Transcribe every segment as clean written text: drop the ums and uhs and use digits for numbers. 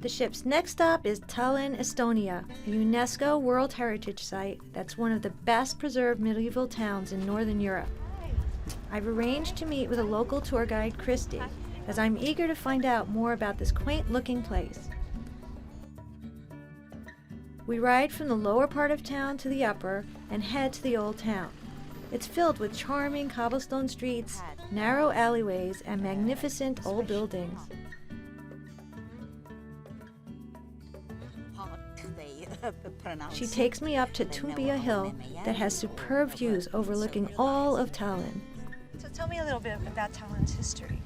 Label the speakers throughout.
Speaker 1: The ship's next stop is Tallinn, Estonia, a UNESCO World Heritage Site that's one of the best preserved medieval towns in Northern Europe. I've arranged to meet with a local tour guide, Christy, as I'm eager to find out more about this quaint-looking place. We ride from the lower part of town to the upper and head to the old town. It's filled with charming cobblestone streets, narrow alleyways, and magnificent old buildings. She takes me up to Toompea Hill that has superb views overlooking all of Tallinn.
Speaker 2: So tell me a little bit about Tallinn's history.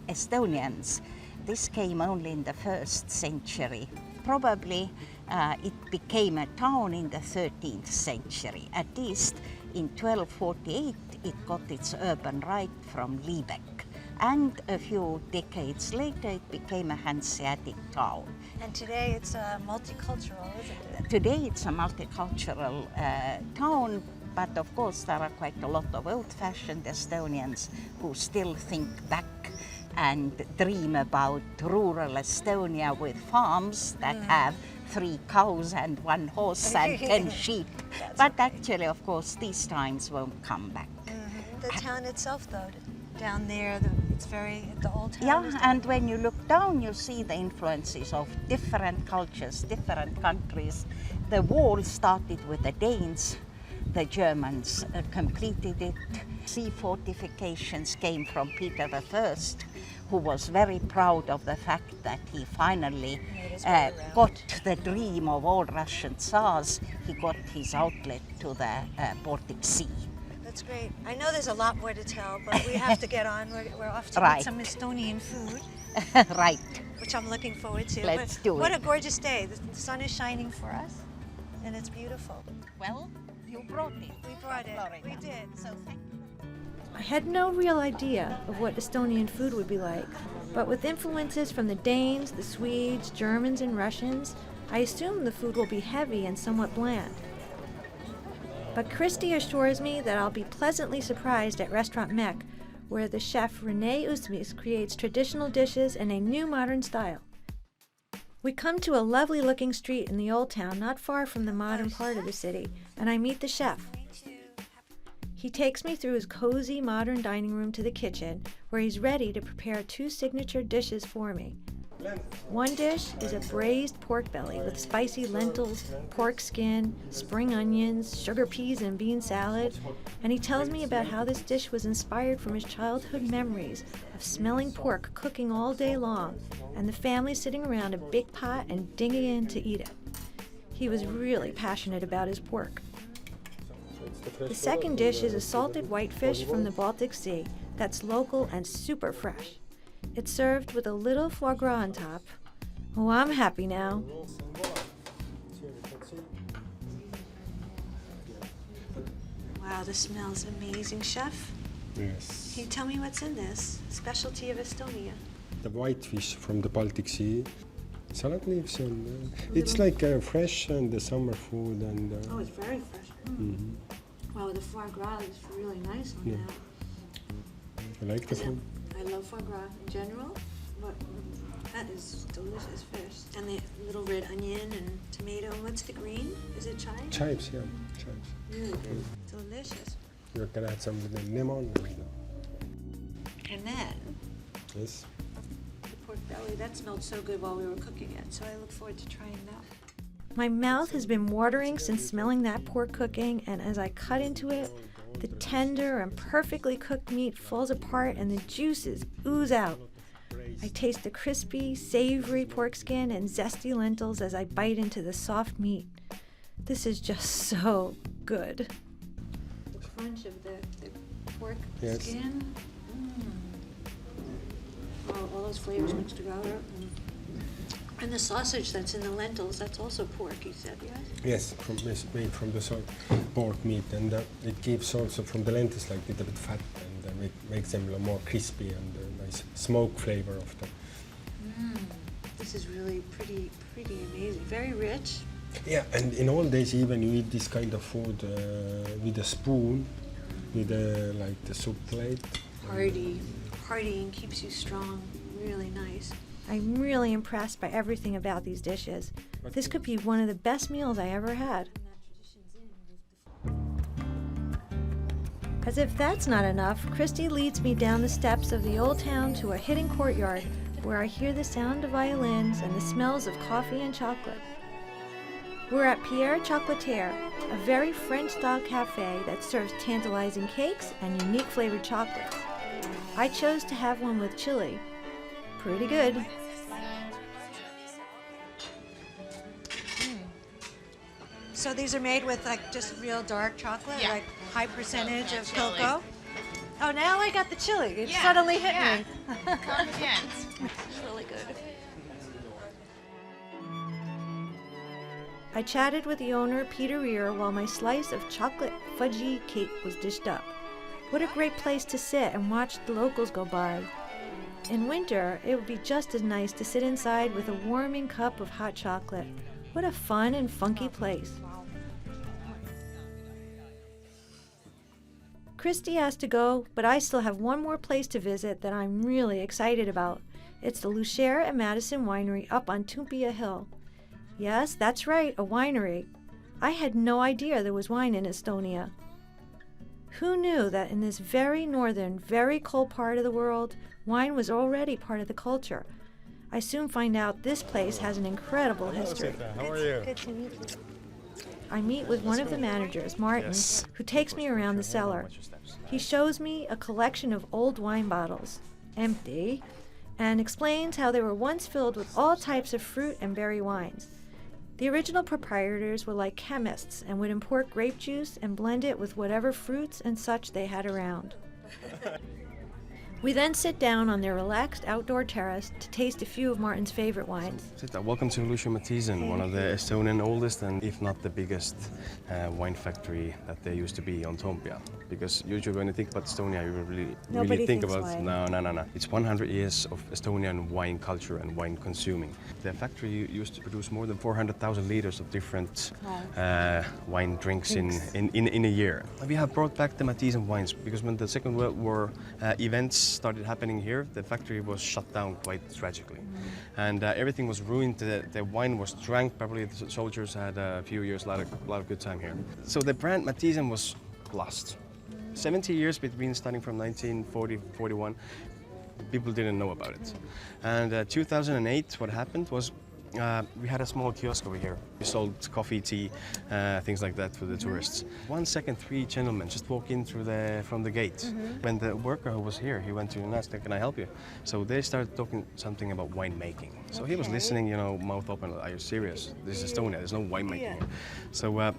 Speaker 3: Estonians, this came only in the 1st century. Probably it became a town in the 13th century. At least in 1248 it got its urban right from Lübeck. And a few decades later it became a Hanseatic town.
Speaker 2: And today it's multicultural, isn't it?
Speaker 3: Today it's a multicultural town, but of course there are quite a lot of old-fashioned Estonians who still think back and dream about rural Estonia with farms that have 3 cows and 1 horse and 10 sheep. But actually, of course, these times won't come back.
Speaker 2: The town itself, though, down there, it's very, the old town.
Speaker 3: Yeah, and when you look down, you see the influences of different cultures, different countries. The wall started with the Danes. The Germans completed it. Sea fortifications came from Peter I, who was very proud of the fact that he finally got the dream of all Russian Tsars. He got his outlet to the Baltic Sea.
Speaker 2: That's great. I know there's a lot more to tell, but we have to get on. We're off to eat some Estonian food.
Speaker 3: Right.
Speaker 2: Which I'm looking forward to.
Speaker 3: Let's do it.
Speaker 2: What a gorgeous day. The sun is shining for us, and it's beautiful.
Speaker 3: Well, you brought it.
Speaker 2: We brought it.
Speaker 3: Florida.
Speaker 2: We did. So thank you.
Speaker 1: I had no real idea of what Estonian food would be like, but with influences from the Danes, the Swedes, Germans, and Russians, I assume the food will be heavy and somewhat bland. But Christy assures me that I'll be pleasantly surprised at Restaurant MEKK, where the chef 𝗙𝗍𝗄𝗎 creates traditional dishes in a new modern style. We come to a lovely looking street in the old town not far from the modern part of the city, and I meet the chef. He takes me through his cozy modern dining room to the kitchen, where he's ready to prepare 2 signature dishes for me. One dish is a braised pork belly with spicy lentils, pork skin, spring onions, sugar peas and bean salad, and he tells me about how this dish was inspired from his childhood memories of smelling pork cooking all day long and the family sitting around a big pot and digging in to eat it. He was really passionate about his pork. The second dish is a salted whitefish from the Baltic Sea that's local and super fresh. It's served with a little foie gras on top. Oh, I'm happy now.
Speaker 2: Wow, this smells amazing, chef.
Speaker 4: Yes.
Speaker 2: Can you tell me what's in this? Specialty of Estonia.
Speaker 4: The whitefish from the Baltic Sea. Salad leaves and it's like fresh and the summer food and.
Speaker 2: Oh, it's very fresh. Wow, the foie gras is really nice on that.
Speaker 4: You like the food?
Speaker 2: I love foie gras in general, but that is delicious fish. And the little red onion and tomato. What's the green? Is it chive?
Speaker 4: Chives, yeah, chives.
Speaker 2: Really good. Delicious.
Speaker 4: You can add some with the lemon.
Speaker 2: And then
Speaker 4: Yes.
Speaker 2: the pork belly. That smelled so good while we were cooking it, so I look forward to trying that.
Speaker 1: My mouth has been watering since smelling that pork cooking, and as I cut into it, the tender and perfectly cooked meat falls apart and the juices ooze out. I taste the crispy, savory pork skin and zesty lentils as I bite into the soft meat. This is just so good. The crunch of the pork skin. Oh, all those flavors mixed together. And the sausage that's in the lentils, that's also pork, you said, yes?
Speaker 4: Yes, it's made from the pork meat, and it gives also from the lentils like a little bit fat, and it makes them a little more crispy and a nice smoke flavor of them.
Speaker 2: This is really pretty amazing. Very rich.
Speaker 4: Yeah, and in old days even you eat this kind of food with a spoon, with like the soup plate.
Speaker 2: Hearty and keeps you strong. Really nice.
Speaker 1: I'm really impressed by everything about these dishes. This could be one of the best meals I ever had. As if that's not enough, Christy leads me down the steps of the old town to a hidden courtyard where I hear the sound of violins and the smells of coffee and chocolate. We're at Pierre Chocolaterie, a very French-style cafe that serves tantalizing cakes and unique flavored chocolates. I chose to have one with chili. Pretty good.
Speaker 2: So these are made with like just real dark chocolate,
Speaker 5: Yeah.
Speaker 2: like high percentage of
Speaker 5: chili.
Speaker 2: cocoa? Oh, now I got the chili. It
Speaker 5: Yeah,
Speaker 2: suddenly hit
Speaker 5: yeah.
Speaker 2: me.
Speaker 5: Come again.
Speaker 2: It's really good.
Speaker 1: I chatted with the owner, Peter Rear, while my slice of chocolate fudgy cake was dished up. What a great place to sit and watch the locals go by. In winter, it would be just as nice to sit inside with a warming cup of hot chocolate. What a fun and funky place. Christy has to go, but I still have one more place to visit that I'm really excited about. It's the Luscher and Matiesen Winery up on Toompea Hill. Yes, that's right, a winery. I had no idea there was wine in Estonia. Who knew that in this very northern, very cold part of the world, wine was already part of the culture? I soon find out this place has an incredible history.
Speaker 4: How are you?
Speaker 2: Good to meet you.
Speaker 1: I meet with one of the managers, Martin, who takes me around the cellar. He shows me a collection of old wine bottles, empty, and explains how they were once filled with all types of fruit and berry wines. The original proprietors were like chemists and would import grape juice and blend it with whatever fruits and such they had around. We then sit down on their relaxed outdoor terrace to taste a few of Martin's favorite wines.
Speaker 6: Zita, welcome to Luscher Matiesen, one of the Estonian oldest and if not the biggest wine factory that there used to be on Toompea. Because usually when you think about Estonia, you really
Speaker 1: Nobody
Speaker 6: think
Speaker 1: thinks
Speaker 6: about
Speaker 1: wine.
Speaker 6: No. It's 100 years of Estonian wine culture and wine consuming. The factory used to produce more than 400,000 liters of different wine drinks in a year. We have brought back the Matiesen wines because when the Second World War events started happening here, the factory was shut down quite tragically. And everything was ruined. The wine was drank. Probably the soldiers had a few years, a lot of good time here. So the brand Matiesen was lost. 70 years between starting from 1940-41, people didn't know about it. And 2008, what happened was we had a small kiosk over here. We sold coffee, tea, things like that for the tourists. 1 second, 3 gentlemen just walk in from the gate. When the worker who was here, he went to and asked, "Can I help you?" So they started talking something about winemaking. So he was listening, mouth open. Are you serious? This is Estonia. There's no winemaking here. So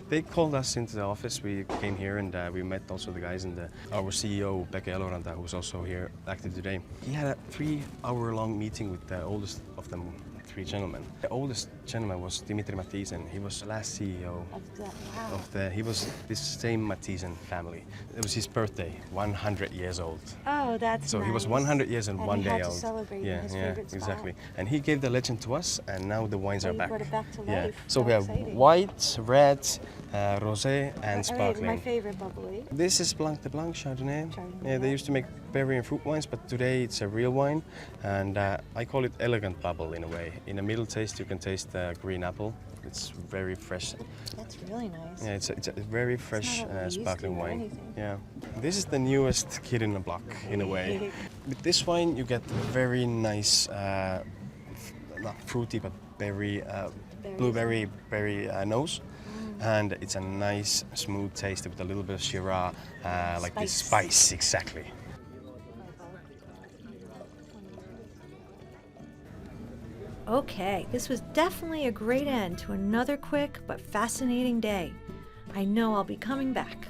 Speaker 6: they called us into the office. We came here and we met also the guys and our CEO, Pekka Eloranta, who's also here active today. He had a 3-hour-long meeting with the oldest of them. 3 gentlemen. The oldest gentleman was Dmitri Matiesen. He was the last CEO he was this same Matiesen family. It was his birthday, 100 years old.
Speaker 1: Oh, that's
Speaker 6: So he was 100 years and one
Speaker 1: he
Speaker 6: day
Speaker 1: had
Speaker 6: old.
Speaker 1: to celebrate in his favorite spot.
Speaker 6: Exactly. And he gave the legend to us, and now the wines are
Speaker 1: you
Speaker 6: back.
Speaker 1: brought it back to
Speaker 6: Yeah.
Speaker 1: life.
Speaker 6: So
Speaker 1: How
Speaker 6: we have
Speaker 1: exciting.
Speaker 6: white, red, rosé, and
Speaker 1: All right,
Speaker 6: sparkling.
Speaker 1: my favorite bubbly.
Speaker 6: This is Blanc de Blanc Chardonnay.
Speaker 1: Chardonnay,
Speaker 6: Yeah, they
Speaker 1: yeah.
Speaker 6: used to make berry and fruit wines, but today it's a real wine, and I call it elegant bubble in a way. In the middle taste, you can taste the green apple. It's very fresh.
Speaker 1: That's really nice.
Speaker 6: Yeah, it's a very fresh
Speaker 1: not what we used
Speaker 6: sparkling
Speaker 1: to or
Speaker 6: wine.
Speaker 1: anything.
Speaker 6: Yeah, this is the newest kid in the block in a way. With this wine, you get very nice, not fruity, but berry, blueberry berry nose. And it's a nice, smooth taste with a little bit of Shiraz, like this spice, exactly.
Speaker 1: Okay, this was definitely a great end to another quick but fascinating day. I know I'll be coming back.